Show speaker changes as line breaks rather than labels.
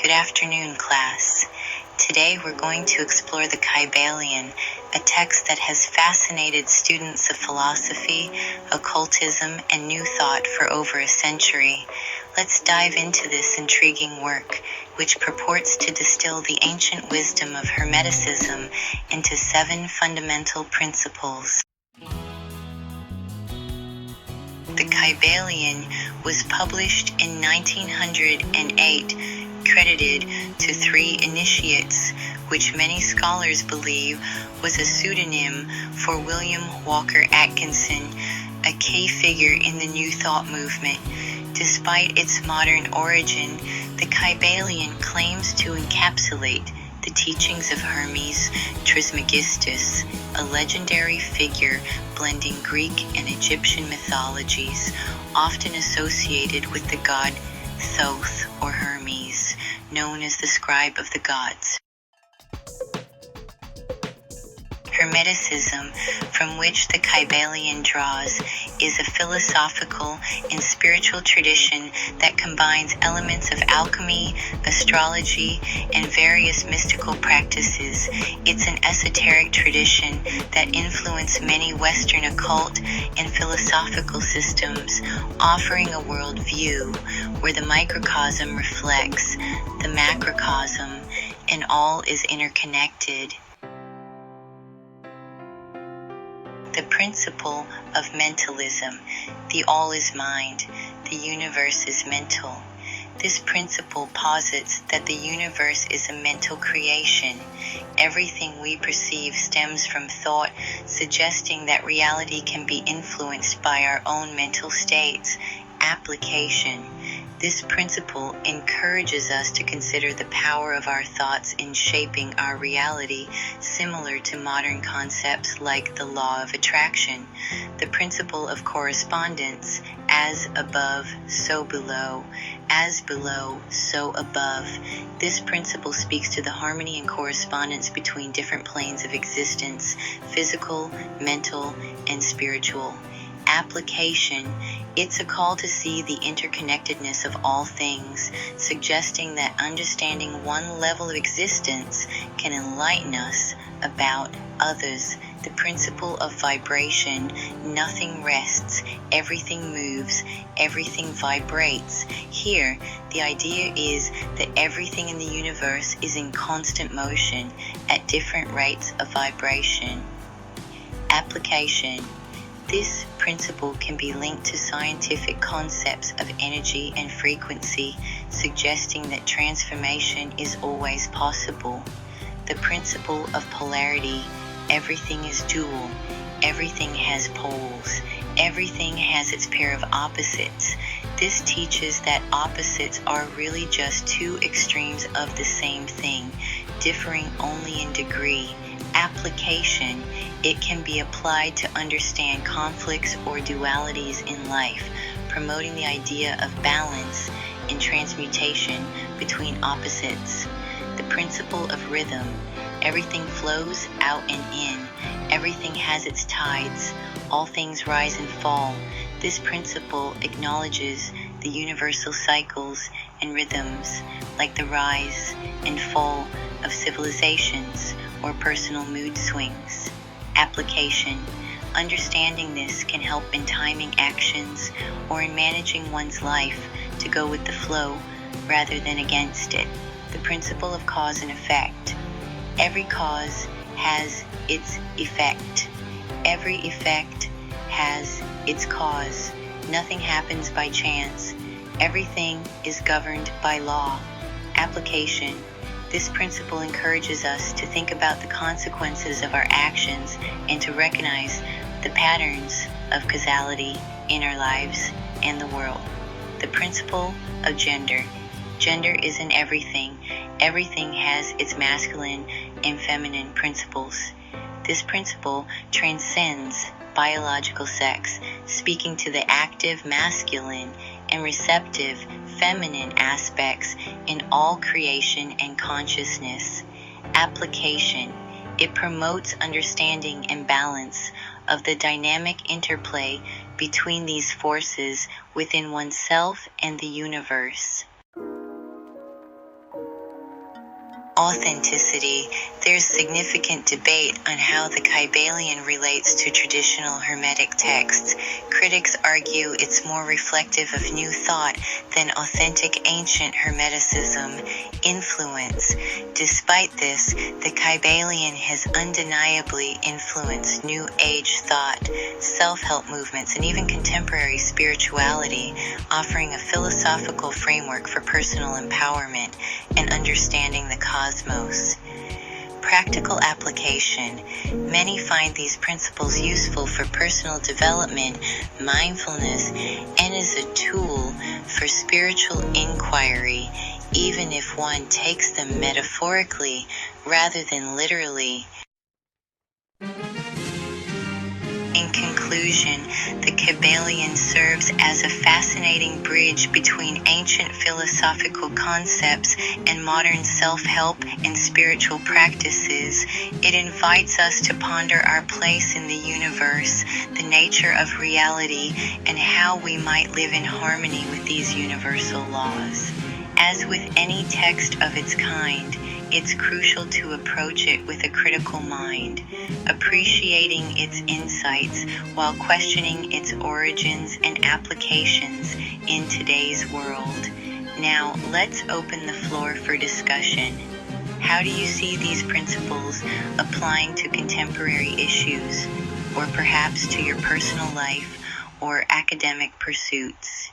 Good afternoon, class. Today we're going to explore the Kybalion, a text that has fascinated students of philosophy, occultism, and New Thought for over a century. Let's dive into this intriguing work, which purports to distill the ancient wisdom of Hermeticism into 7 fundamental principles. The Kybalion was published in 1908, credited to 3 initiates, which many scholars believe was a pseudonym for William Walker Atkinson, a key figure in the New Thought movement. Despite its modern origin, the Kybalion claims to encapsulate the teachings of Hermes Trismegistus, a legendary figure blending Greek and Egyptian mythologies, often associated with the god Thoth or Hermes, known as the scribe of the gods. Hermeticism, from which the Kybalion draws, is a philosophical and spiritual tradition that combines elements of alchemy, astrology, and various mystical practices. It's an esoteric tradition that influenced many Western occult and philosophical systems, offering a worldview where the microcosm reflects the macrocosm and all is interconnected. The principle of mentalism. The all is mind. The universe is mental. This principle posits that the universe is a mental creation. Everything we perceive stems from thought, suggesting that reality can be influenced by our own mental states. Application. This principle encourages us to consider the power of our thoughts in shaping our reality, similar to modern concepts like the law of attraction. The principle of correspondence, as above, so below, as below, so above. This principle speaks to the harmony and correspondence between different planes of existence, physical, mental, and spiritual. Application. It's a call to see the interconnectedness of all things, suggesting that understanding one level of existence can enlighten us about others. The principle of vibration. Nothing rests, everything moves, everything vibrates. Here, the idea is that everything in the universe is in constant motion at different rates of vibration. Application. This principle can be linked to scientific concepts of energy and frequency, suggesting that transformation is always possible. The principle of polarity. Everything is dual. Everything has poles. Everything has its pair of opposites. This teaches that opposites are really just 2 extremes of the same thing, differing only in degree. Application. It can be applied to understand conflicts or dualities in life, promoting the idea of balance and transmutation between opposites. The principle of rhythm. Everything flows out and in. Everything has its tides. All things rise and fall. This principle acknowledges the universal cycles and rhythms, like the rise and fall of civilizations or personal mood swings. Application. Understanding this can help in timing actions or in managing one's life to go with the flow rather than against it. The principle of cause and effect. Every cause has its effect. Every effect has its cause. Nothing happens by chance. Everything is governed by law. Application. This principle encourages us to think about the consequences of our actions and to recognize the patterns of causality in our lives and the world. The principle of gender. Gender is in everything. Everything has its masculine and feminine principles. This principle transcends biological sex, speaking to the active masculine and receptive feminine aspects in all creation and consciousness. Application. It promotes understanding and balance of the dynamic interplay between these forces within oneself and the universe. Authenticity. There's significant debate on how the Kybalion relates to traditional Hermetic texts. Critics argue it's more reflective of new thought than authentic ancient Hermeticism influence. Despite this, the Kybalion has undeniably influenced New Age thought, self-help movements, and even contemporary spirituality, offering a philosophical framework for personal empowerment and understanding the cosmos. Practical application. Many find these principles useful for personal development, mindfulness, and as a tool for spiritual inquiry, even if one takes them metaphorically rather than literally. In conclusion, the Kybalion serves as a fascinating bridge between ancient philosophical concepts and modern self-help and spiritual practices. It invites us to ponder our place in the universe, the nature of reality, and how we might live in harmony with these universal laws. As with any text of its kind, it's crucial to approach it with a critical mind, appreciating its insights while questioning its origins and applications in today's world. Now, let's open the floor for discussion. How do you see these principles applying to contemporary issues, or perhaps to your personal life or academic pursuits?